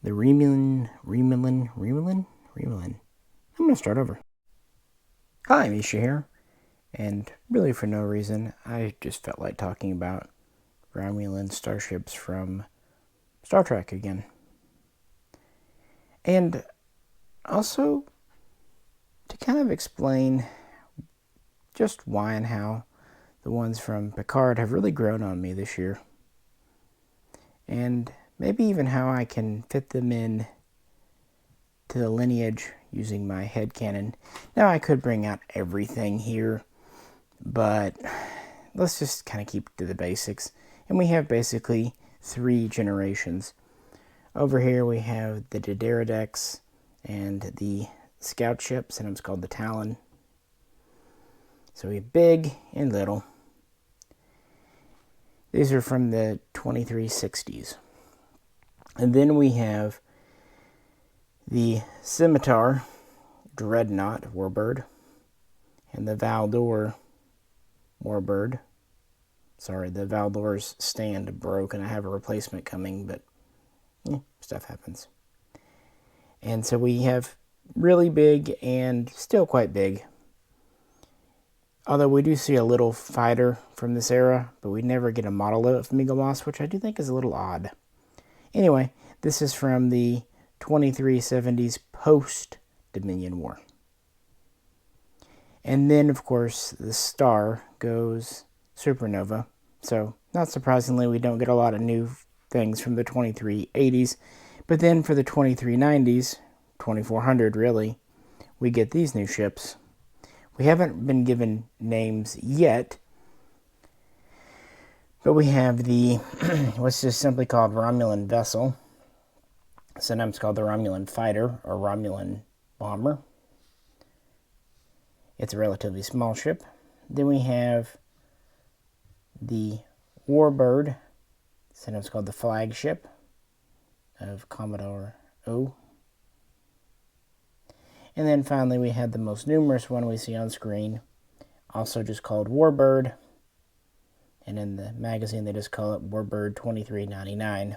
The Riemann. I'm going to start over. Hi, Misha here. And really for no reason, I just felt like talking about Romulan starships from Star Trek again. And also to kind of explain just why and how the ones from Picard have really grown on me this year. And maybe even how I can fit them in to the lineage using my headcanon. Now I could bring out everything here, but let's just kind of keep to the basics. And we have basically 3 generations. Over here we have the Diderodex and the Scout ships, and it's called the Talon. So we have big and little. These are from the 2360s. And then we have the Scimitar, Dreadnought, Warbird, and the Valdor, Warbird. Sorry, the Valdor's stand broke, and I have a replacement coming, but stuff happens. And so we have really big and still quite big. Although we do see a little fighter from this era, but we never get a model of Megalmas, which I do think is a little odd. Anyway, this is from the 2370s post-Dominion War. And then, of course, the star goes supernova. So, not surprisingly, we don't get a lot of new things from the 2380s. But then for the 2390s, 2400 really, we get these new ships. We haven't been given names yet, but we have the, what's just simply called Romulan Vessel. Sometimes called the Romulan Fighter or Romulan Bomber. It's a relatively small ship. Then we have the Warbird, sometimes called the flagship of Commodore O. And then finally we had the most numerous one we see on screen, also just called Warbird. And in the magazine they just call it Warbird 2399.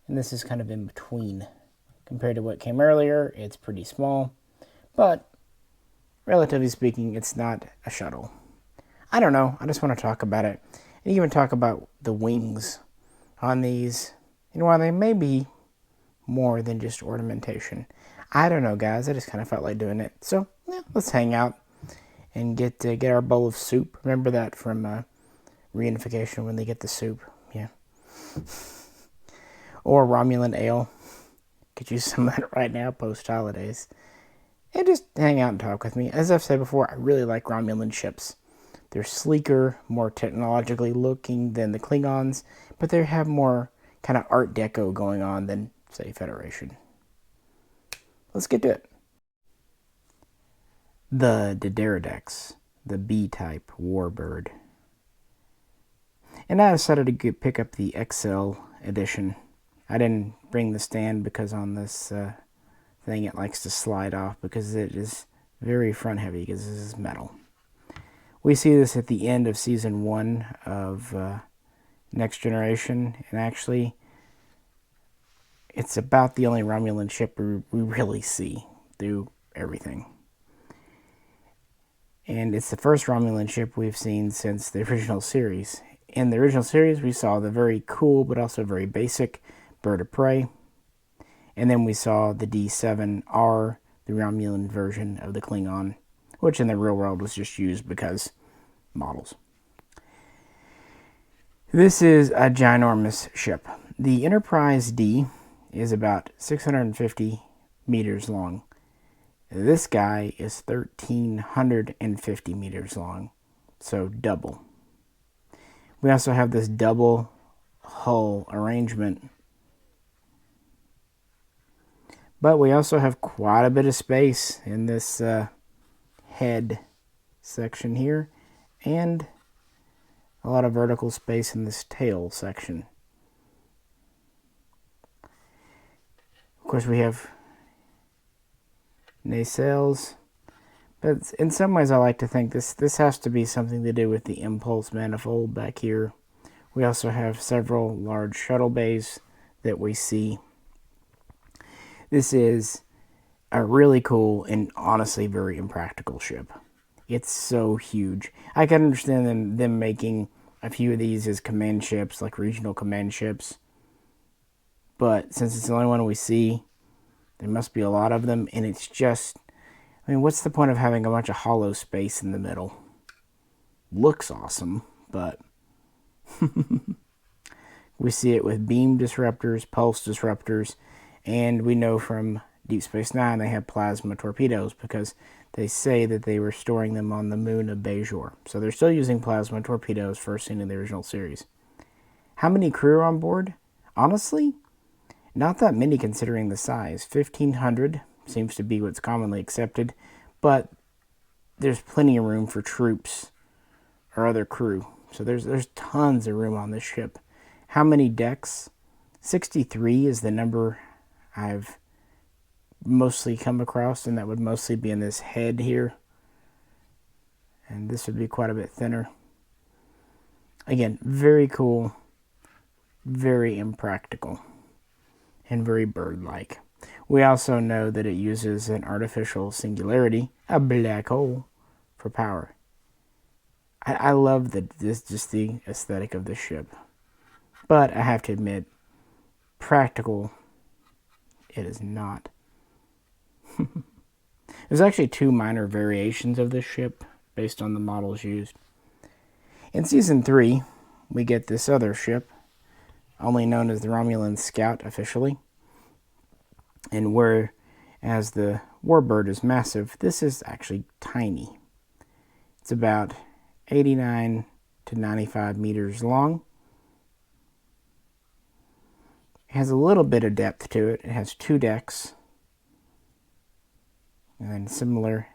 And this is kind of in between. Compared to what came earlier, it's pretty small. But, relatively speaking, it's not a shuttle. I don't know, I just want to talk about it. And even talk about the wings on these. And while they may be more than just ornamentation. I don't know, guys. I just kind of felt like doing it. So, yeah, let's hang out and get our bowl of soup. Remember that from Reunification when they get the soup? Yeah. Or Romulan ale. Could use some of that right now, post-holidays. And just hang out and talk with me. As I've said before, I really like Romulan ships. They're sleeker, more technologically looking than the Klingons, but they have more kind of Art Deco going on than, say, Federation. Let's get to it. The Diderodex, the B-type Warbird. And I decided to pick up the XL edition. I didn't bring the stand because on this thing it likes to slide off because it is very front heavy because this is metal. We see this at the end of Season 1 of Next Generation, and actually it's about the only Romulan ship we really see through everything. And it's the first Romulan ship we've seen since the original series. In the original series, we saw the very cool but also very basic Bird of Prey. And then we saw the D7R, the Romulan version of the Klingon, which in the real world was just used because models. This is a ginormous ship. The Enterprise D is about 650 meters long. This guy is 1,350 meters long, so double. We also have this double hull arrangement, but we also have quite a bit of space in this head section here, and a lot of vertical space in this tail section. Of course, we have nacelles, but in some ways I like to think this has to be something to do with the impulse manifold back here. We also have several large shuttle bays that we see This is a really cool and honestly very impractical ship. It's so huge. I can understand them making a few of these as command ships, like regional command ships. But since it's the only one we see, there must be a lot of them, and it's just... I mean, what's the point of having a bunch of hollow space in the middle? Looks awesome, but... We see it with beam disruptors, pulse disruptors, and we know from Deep Space Nine they have plasma torpedoes because they say that they were storing them on the moon of Bajor. So they're still using plasma torpedoes first seen in the original series. How many crew are on board? Honestly, not that many considering the size. 1,500 seems to be what's commonly accepted, but there's plenty of room for troops or other crew. So there's tons of room on this ship. How many decks? 63 is the number I've mostly come across, and that would mostly be in this head here. And this would be quite a bit thinner. Again, very cool, very impractical, and very bird-like. We also know that it uses an artificial singularity, a black hole, for power. I love just the aesthetic of this ship. But I have to admit, practical, it is not. There's actually 2 minor variations of this ship based on the models used. In Season 3, we get this other ship, only known as the Romulan Scout officially. And whereas the Warbird is massive, this is actually tiny. It's about 89 to 95 meters long. It has a little bit of depth to it. It has 2 decks. And then similar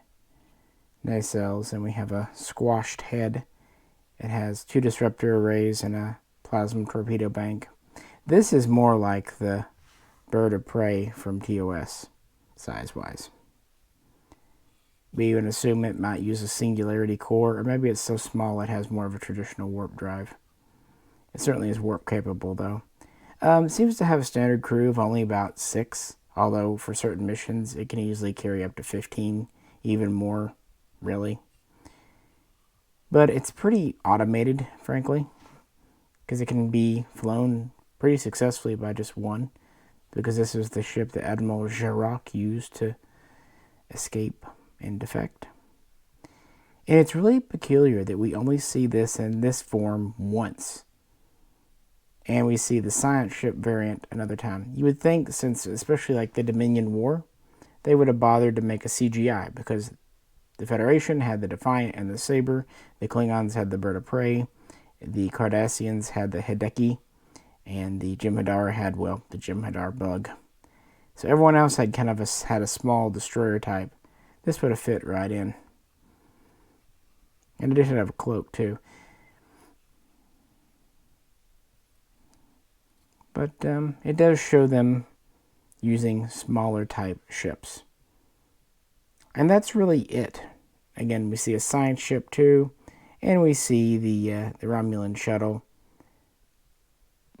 nacelles. And we have a squashed head. It has 2 disruptor arrays and a plasma torpedo bank. This is more like the bird of prey from TOS, size-wise. We even assume it might use a singularity core, or maybe it's so small it has more of a traditional warp drive. It certainly is warp capable, though. It seems to have a standard crew of only about 6, although for certain missions it can easily carry up to 15, even more, really. But it's pretty automated, frankly, because it can be flown pretty successfully by just one, because this is the ship that Admiral Jarok used to escape and defect. And it's really peculiar that we only see this in this form once. And we see the science ship variant another time. You would think, since especially like the Dominion War, they would have bothered to make a CGI, because the Federation had the Defiant and the Saber, the Klingons had the Bird of Prey, the Cardassians had the Hideki, and the Jem'Hadar had, well, the Jem'Hadar bug. So everyone else had kind of had a small destroyer type. This would have fit right in. And it did have a cloak, too. But it does show them using smaller type ships. And that's really it. Again, we see a science ship, too. And we see the Romulan shuttle.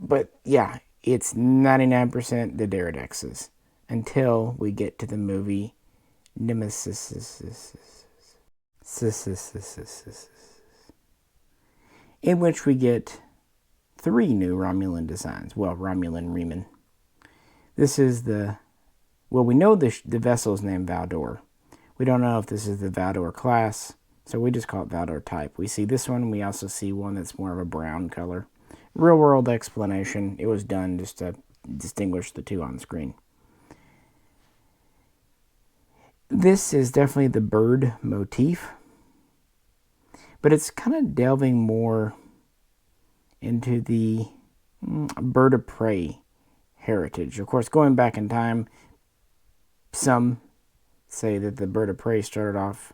But, yeah, it's 99% the Deredexes. Until we get to the movie Nemesis. In which we get 3 new Romulan designs. Well, Romulan Riemann. This is we know the vessel is named Valdor. We don't know if this is the Valdor class, so we just call it Valdor type. We see this one. We also see one that's more of a brown color. Real world explanation. It was done just to distinguish the 2 on screen. This is definitely the bird motif, but it's kind of delving more into the bird of prey heritage. Of course, going back in time, some say that the bird of prey started off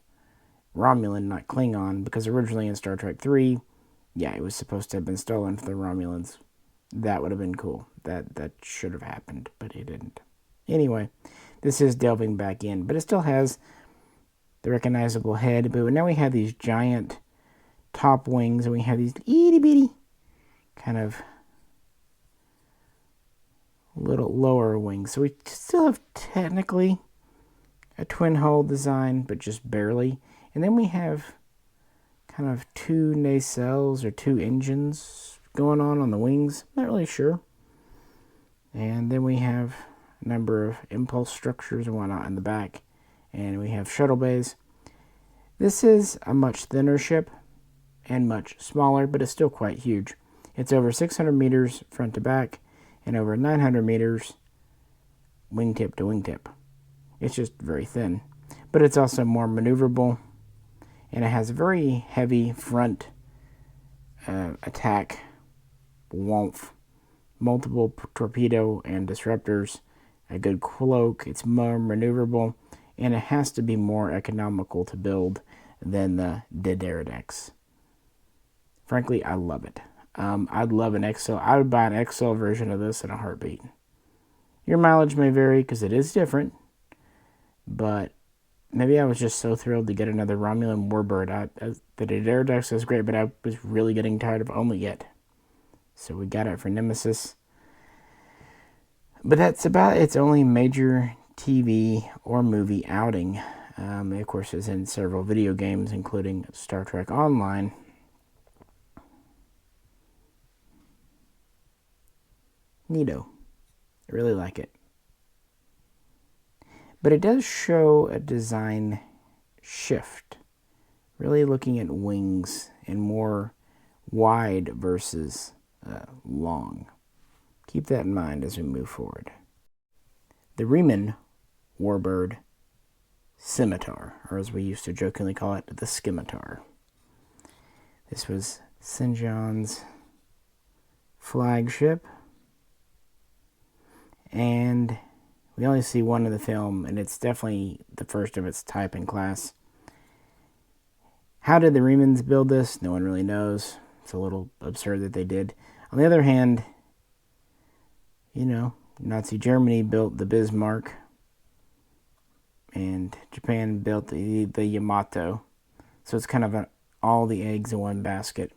Romulan, not Klingon, because originally in Star Trek 3, yeah, it was supposed to have been stolen from the Romulans. That would have been cool. That should have happened, but it didn't. Anyway, this is delving back in, but it still has the recognizable head. But now we have these giant top wings, and we have these itty bitty kind of little lower wings. So we still have technically a twin hull design, but just barely. And then we have kind of two nacelles or two engines going on the wings. Not really sure. And then we have a number of impulse structures and whatnot in the back. And we have shuttle bays. This is a much thinner ship and much smaller, but it's still quite huge. It's over 600 meters front to back and over 900 meters wingtip to wingtip. It's just very thin, but it's also more maneuverable, and it has a very heavy front attack warmth, multiple torpedo and disruptors, a good cloak. It's more maneuverable, and it has to be more economical to build than the Dideridex. Frankly, I love it. I'd love an XL. I would buy an XL version of this in a heartbeat. Your mileage may vary because it is different, but maybe I was just so thrilled to get another Romulan Warbird. The Dideridex is great, but I was really getting tired of Only It. So we got it for Nemesis. But that's about its only major TV or movie outing. It, of course, is in several video games, including Star Trek Online. Neato. I really like it. But it does show a design shift. Really looking at wings and more wide versus long. Keep that in mind as we move forward. The Riemann Warbird Scimitar, or as we used to jokingly call it, the Scimitar. This was St. John's flagship. And we only see one in the film, and it's definitely the first of its type in class. How did the Riemanns build this? No one really knows. It's a little absurd that they did. On the other hand, Nazi Germany built the Bismarck, and Japan built the Yamato. So it's kind of all the eggs in one basket.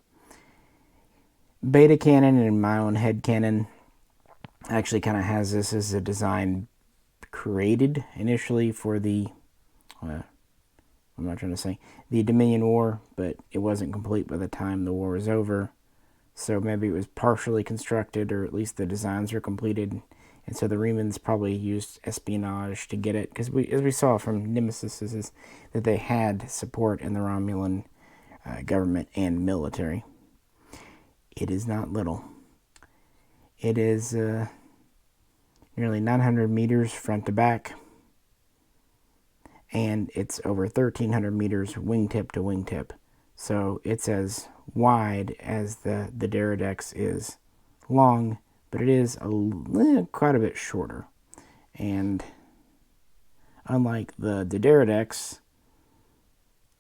Beta canon and my own head canon actually kind of has this as a design created initially for the, the Dominion War, but it wasn't complete by the time the war was over. So maybe it was partially constructed, or at least the designs were completed. And so the Riemanns probably used espionage to get it, because as we saw from Nemesis, is that they had support in the Romulan government and military. It is not little. It is nearly 900 meters front to back, and it's over 1,300 meters wingtip to wingtip. So it's as wide as the Dideridex is long, but it is quite a bit shorter. And unlike the Dideridex,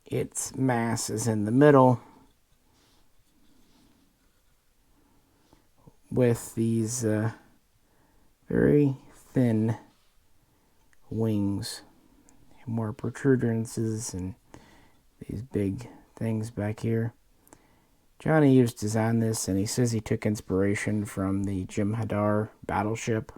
its mass is in the middle, with these very thin wings, more protrudences, and these big things back here. Johnny Hughes designed this, and he says he took inspiration from the Jem'Hadar battleship,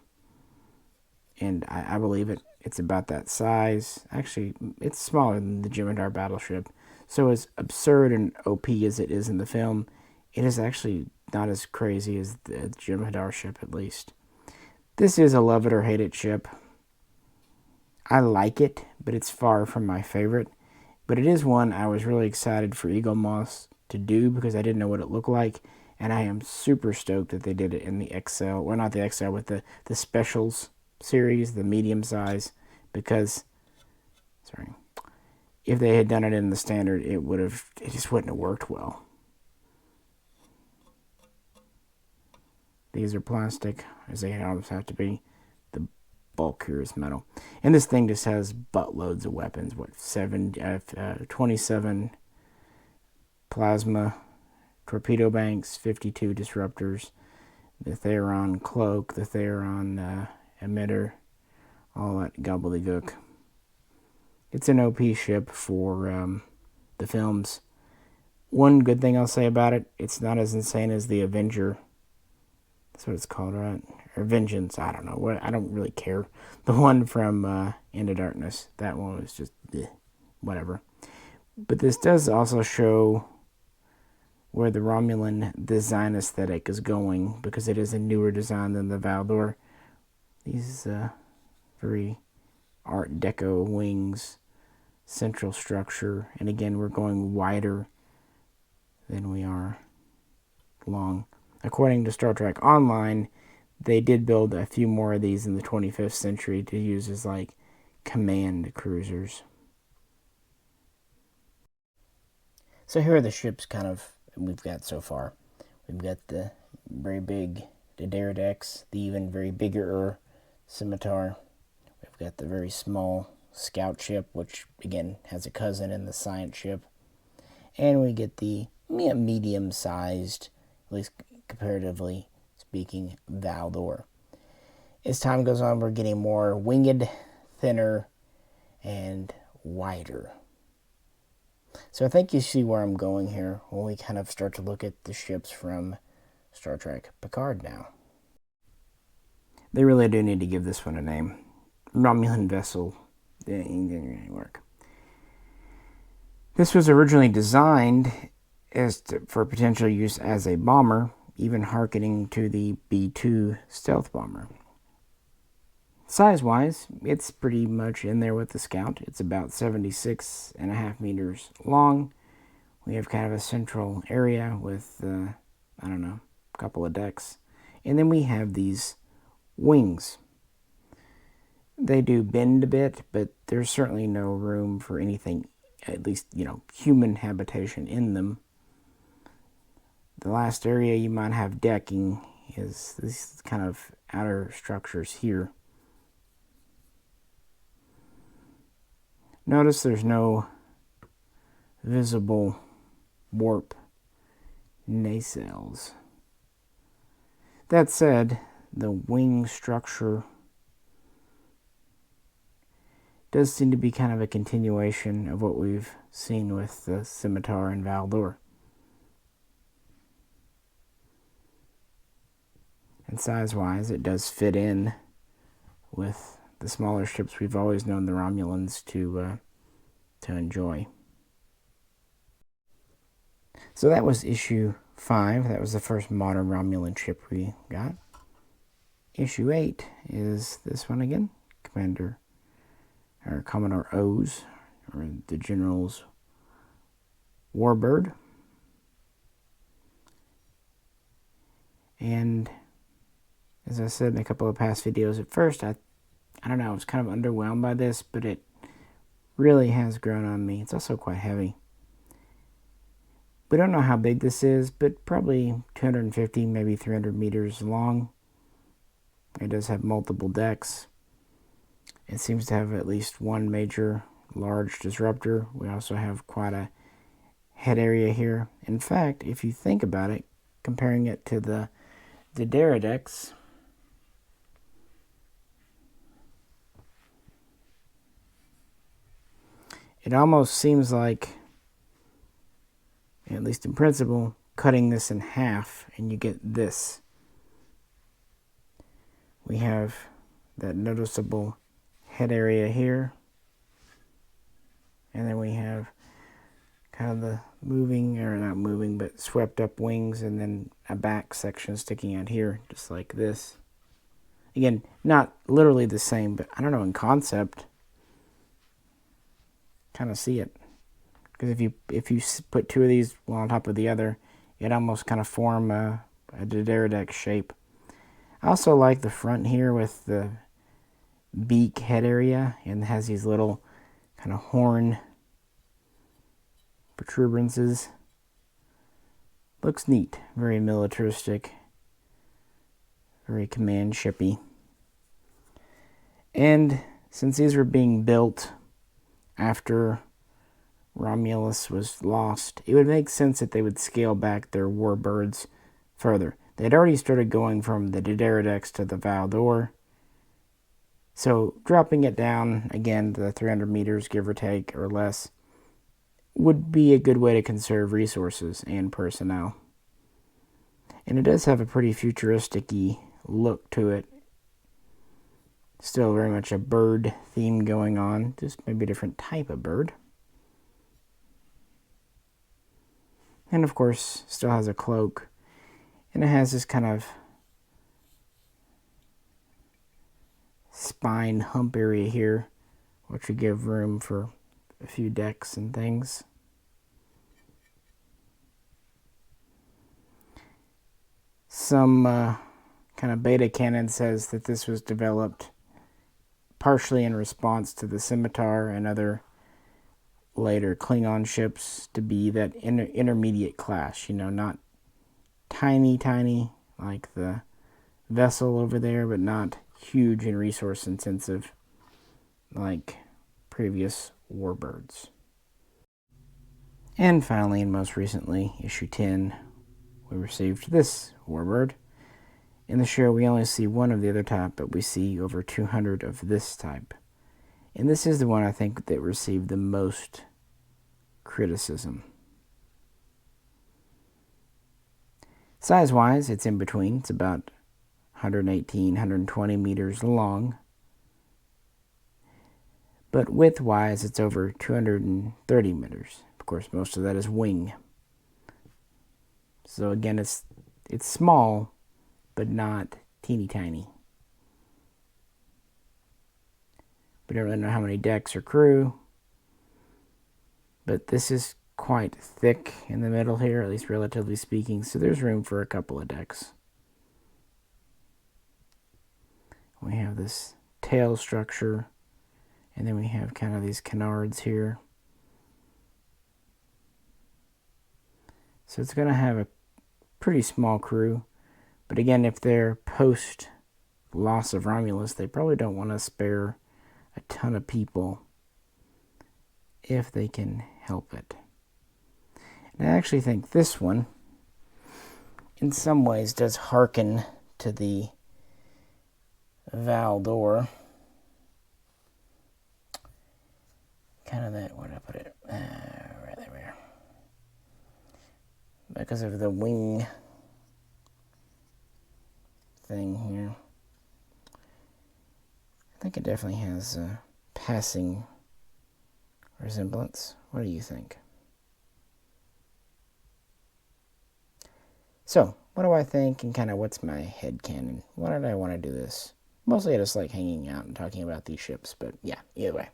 and I believe it. It's about that size. Actually, it's smaller than the Jem'Hadar battleship. So as absurd and OP as it is in the film, it is actually not as crazy as the Jem'Hadar ship, at least. This is a love it or hate it ship. I like it, but it's far from my favorite. But it is one I was really excited for Eagle Moss to do, because I didn't know what it looked like. And I am super stoked that they did it in the XL. Well, not the XL, with the Specials series, the medium size. Because, if they had done it in the standard, it just wouldn't have worked well. These are plastic, as they almost have to be. The bulk here is metal. And this thing just has buttloads of weapons. 27 plasma torpedo banks, 52 disruptors, the Theron cloak, the Theron emitter, all that gobbledygook. It's an OP ship for the films. One good thing I'll say about it, it's not as insane as the Avenger. That's what it's called, right? or Vengeance, I don't know. What, I don't really care. The one from Into Darkness, that one was just whatever. But this does also show where the Romulan design aesthetic is going, because it is a newer design than the Valdor. These very Art Deco wings, central structure, and again, we're going wider than we are long. According to Star Trek Online, they did build a few more of these in the 25th century to use as like command cruisers. So here are the ships kind of we've got so far. We've got the very big Diderodex, the even very bigger Scimitar. We've got the very small scout ship, which again has a cousin in the science ship. And we get the medium-sized, at least comparatively speaking, Valdor. As time goes on, we're getting more winged, thinner, and wider. So I think you see where I'm going here when we kind of start to look at the ships from Star Trek Picard now. They really do need to give this one a name. Romulan Vessel. It ain't gonna work. This was originally designed for potential use as a bomber, even hearkening to the B-2 stealth bomber. Size-wise, it's pretty much in there with the Scout. It's about 76.5 meters long. We have kind of a central area with, a couple of decks. And then we have these wings. They do bend a bit, but there's certainly no room for anything, at least, human habitation in them. The last area you might have decking is these kind of outer structures here. Notice there's no visible warp nacelles. That said, the wing structure does seem to be kind of a continuation of what we've seen with the Scimitar and Valdor. And size-wise, it does fit in with the smaller ships we've always known the Romulans to enjoy. So that was issue 5. That was the first modern Romulan ship we got. Issue 8 is this one again, Commodore O's, or the General's Warbird. And as I said in a couple of past videos, at first I was kind of underwhelmed by this, but it really has grown on me. It's also quite heavy. We don't know how big this is, but probably 250, maybe 300 meters long. It does have multiple decks. It seems to have at least one major large disruptor. We also have quite a head area here. In fact, if you think about it, comparing it to the Diderodex, it almost seems like, at least in principle, cutting this in half and you get this. We have that noticeable head area here, and then we have kind of the not moving, but swept up wings, and then a back section sticking out here, just like this. Again, not literally the same, but I don't know, in concept, kind of see it. Because if you put two of these one on top of the other, it almost kind of form a Diderodex shape. I also like the front here with the beak head area, and has these little kind of horn protuberances. Looks neat, very militaristic, very command shippy. And since these were being built after Romulus was lost, it would make sense that they would scale back their Warbirds further. They'd already started going from the Diderodex to the Valdor, so dropping it down again to the 300 meters, give or take, or less, would be a good way to conserve resources and personnel. And it does have a pretty futuristic-y look to it. Still very much a bird theme going on, just maybe a different type of bird. And of course, still has a cloak. And it has this kind of spine hump area here, which would give room for a few decks and things. Some kind of beta canon says that this was developed partially in response to the Scimitar and other later Klingon ships to be that intermediate class, you know, not tiny like the Vessel over there, but not huge and resource intensive like previous Warbirds. And finally, and most recently, issue 10, we received this Warbird. In the show, we only see one of the other type, but we see over 200 of this type. And this is the one I think that received the most criticism. Size-wise, it's in between. It's about 118, 120 meters long. But width-wise, it's over 230 meters. Of course, most of that is wing. So again, it's small, but not teeny tiny. We don't really know how many decks or crew, but this is quite thick in the middle here, at least relatively speaking, so there's room for a couple of decks. We have this tail structure, and then we have kind of these canards here. So it's going to have a pretty small crew, but again, if they're post loss of Romulus, they probably don't want to spare a ton of people if they can help it. And I actually think this one, in some ways, does hearken to the Valdor. Kind of that, where did I put it? Right there. Because of the wing thing here. I think it definitely has a passing resemblance. What do you think? So, what do I think, and kind of what's my headcanon? Why did I want to do this? Mostly I just like hanging out and talking about these ships, but yeah, either way.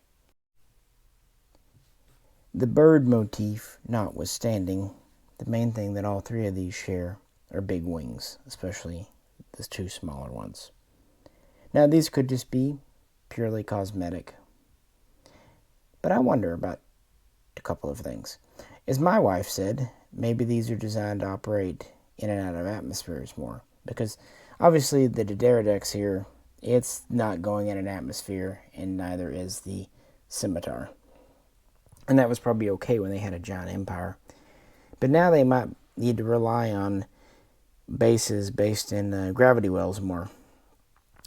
The bird motif notwithstanding, the main thing that all three of these share are big wings, especially the two smaller ones. Now, these could just be purely cosmetic, but I wonder about a couple of things. As my wife said, maybe these are designed to operate in and out of atmospheres more, because obviously the Dedera here, it's not going in an atmosphere, and neither is the Scimitar. And that was probably okay when they had a giant empire. But now they might need to rely on bases based in gravity wells more.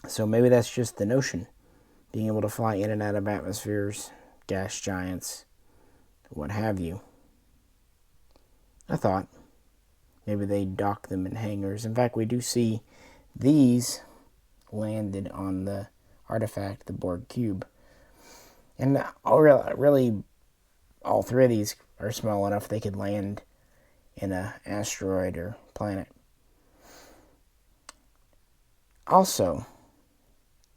So maybe that's just the notion. Being able to fly in and out of atmospheres, gas giants, what have you. I thought maybe they dock them in hangars. In fact, we do see these landed on the artifact, the Borg cube. And really, all three of these are small enough they could land in an asteroid or planet. Also,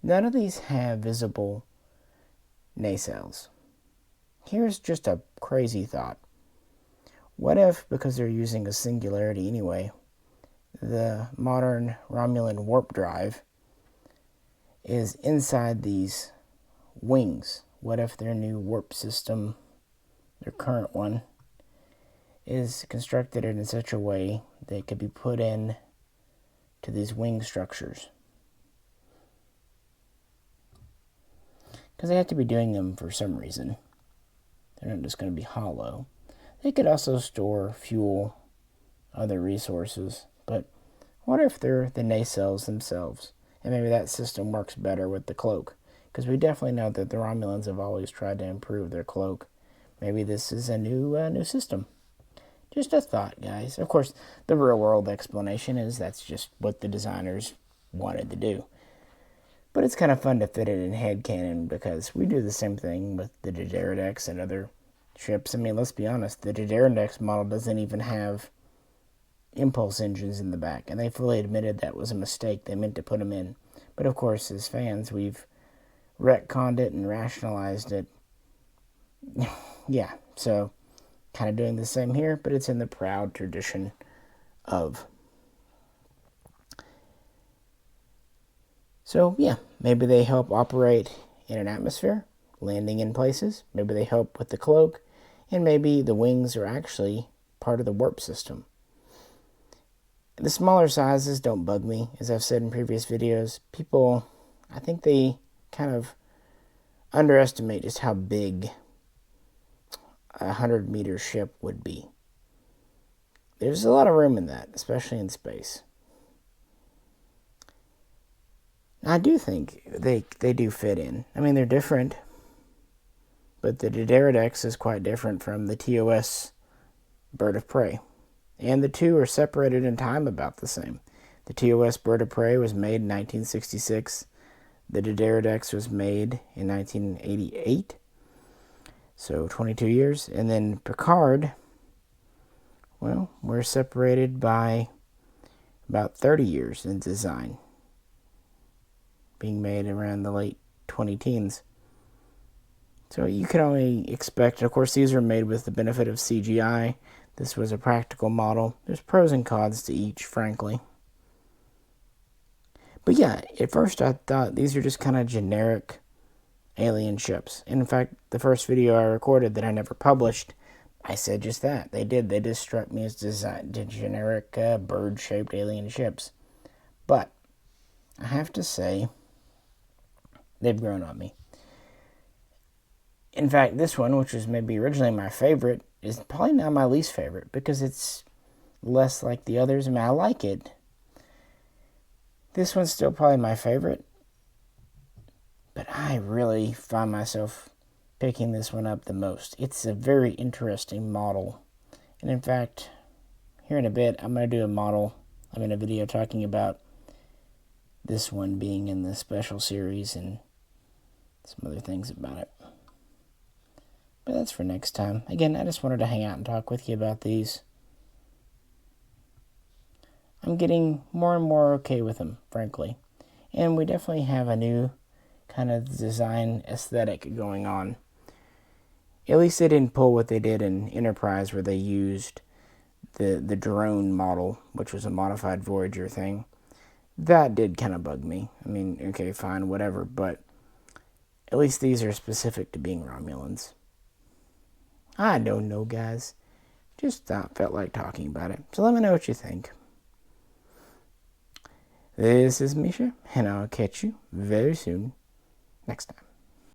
none of these have visible nacelles. Here's just a crazy thought. What if, because they're using a singularity anyway, the modern Romulan warp drive is inside these wings? What if their new warp system, their current one, is constructed in such a way that it could be put in to these wing structures? Because they have to be doing them for some reason. They're not just going to be hollow. They could also store fuel, other resources, but what if they're the nacelles themselves? And maybe that system works better with the cloak, because we definitely know that the Romulans have always tried to improve their cloak. Maybe this is a new system. Just a thought, guys. Of course, the real-world explanation is that's just what the designers wanted to do. But it's kind of fun to fit it in headcanon because we do the same thing with the Diderodex and other ships. I mean, let's be honest, the Diderodex model doesn't even have impulse engines in the back, and they fully admitted that was a mistake. They meant to put them in. But of course, as fans, we've retconned it and rationalized it. Yeah, so kind of doing the same here, but it's in the proud tradition of. So, yeah, maybe they help operate in an atmosphere, landing in places. Maybe they help with the cloak, and maybe the wings are actually part of the warp system. The smaller sizes don't bug me, as I've said in previous videos. People, I think they kind of underestimate just how big a 100-meter ship would be. There's a lot of room in that, especially in space. I do think they do fit in. I mean, they're different, but the Diderodex is quite different from the TOS Bird of Prey. And the two are separated in time about the same. The TOS Bird of Prey was made in 1966. The Diderodex was made in 1988. So 22 years. And then Picard, well, we're separated by about 30 years in design, being made around the late 20-teens. So you can only expect, of course, these are made with the benefit of CGI. This was a practical model. There's pros and cons to each, frankly. But yeah, at first I thought these are just kind of generic alien ships. And in fact, the first video I recorded that I never published, I said just that. They did. They just struck me as generic bird-shaped alien ships. But I have to say, they've grown on me. In fact, this one, which was maybe originally my favorite, is probably now my least favorite because it's less like the others. I mean, I like it. This one's still probably my favorite, but I really find myself picking this one up the most. It's a very interesting model. And in fact, here in a bit, I'm going to do a video talking about this one being in the special series and some other things about it. But that's for next time. Again, I just wanted to hang out and talk with you about these. I'm getting more and more okay with them, frankly. And we definitely have a new kind of design aesthetic going on. At least they didn't pull what they did in Enterprise, where they used the drone model, which was a modified Voyager thing. That did kind of bug me. I mean, okay, fine, whatever, but at least these are specific to being Romulans. I don't know, guys. Just felt like talking about it. So let me know what you think. This is Misha, and I'll catch you very soon next time.